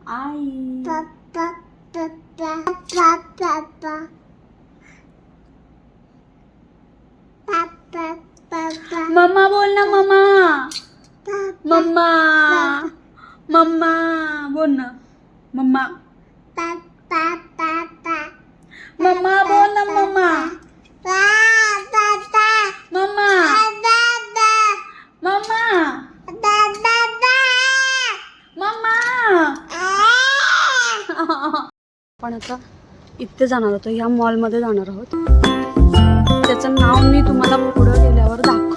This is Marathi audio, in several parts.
आई मम्मा बोल ना मम्मा मम्मा मम्मा बोल ना मम्मा मम्मा बोल ना मम्मा मम्मा मम्मा मम्मा आपण आता इथे जाणार होतो, ह्या मॉलमध्ये जाणार आहोत. त्याचं नाव मी तुम्हाला पुढे गेल्यावर दाखवतो.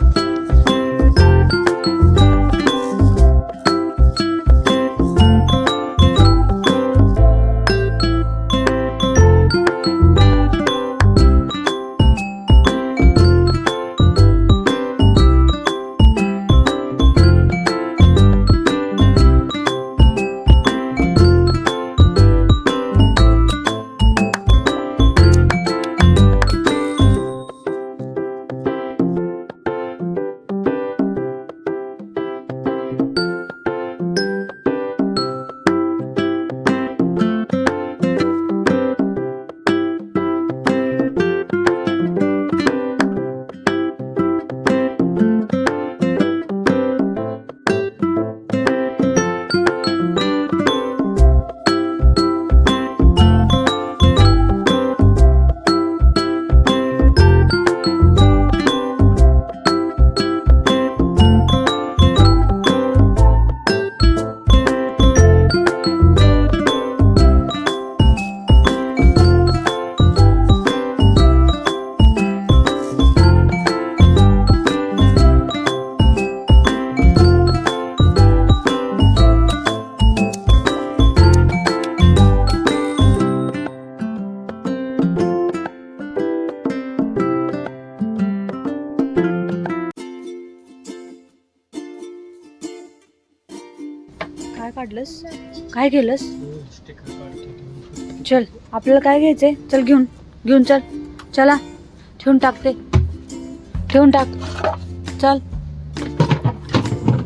काय काढलंस? काय केलंस? चल आपल्याला काय घ्यायचंय? चल घेऊन चल. चला ठेवून टाकते, ठेवून टाक. चल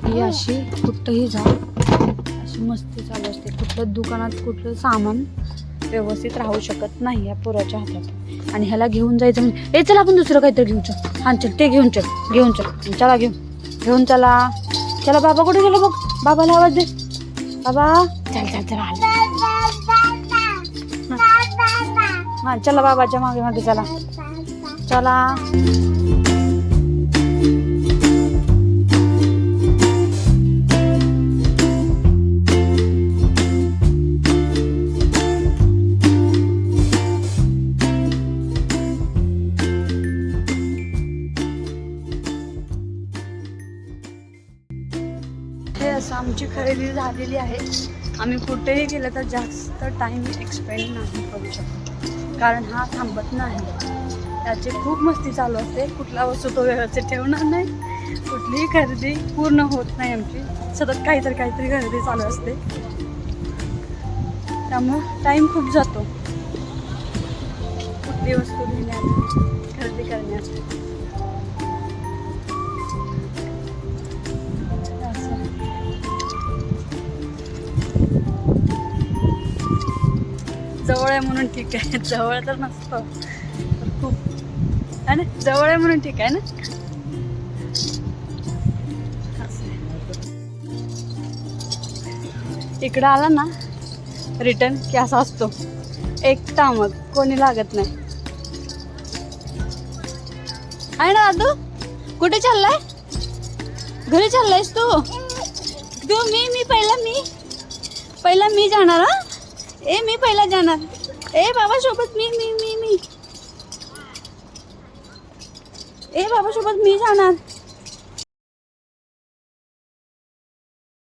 ही अशी कुठंही जा, अशी मस्ती चालू असते. कुठलं दुकानात कुठलं सामान व्यवस्थित राहू शकत नाही या पोराच्या हातात. आणि ह्याला घेऊन जायचं म्हणजे ए चल आपण दुसरं काहीतरी घेऊन चल. हां चल ते घेऊन चल चला घेऊन चला. बाबा कुठे गेलो बघ, बाबाला आवाज दे. बाबा चल हां चला बाबाच्या मागे चला. हे असं आमची खरेदी झालेली आहे. आम्ही कुठेही गेलं तर जास्त टाईम एक्सपेंड नाही करू शकत, कारण हा थांबत नाही. त्याची खूप मस्ती चालू असते. कुठला वस्तू तो व्यवस्थित ठेवणार नाही, कुठलीही खरेदी पूर्ण होत नाही आमची. सतत काहीतरी खरेदी चालू असते, त्यामुळं टाईम खूप जातो कुठली वस्तू घेण्यात, खरेदी करण्यात. जवळ आहे म्हणून ठीक आहे, जवळ तर नसतं खूप आहे ना, जवळ आहे म्हणून ठीक आहे ना. इकडं आला ना रिटर्न की असा असतो एकटा, मग कोणी लागत नाही. आहे ना दादू? कुठे चाललाय? घरी चाललायस तू? मी पहिला मी जाणार. हा मी पहिला जाणार. बाबा सोबत मी बाबा सोबत मी जाणार.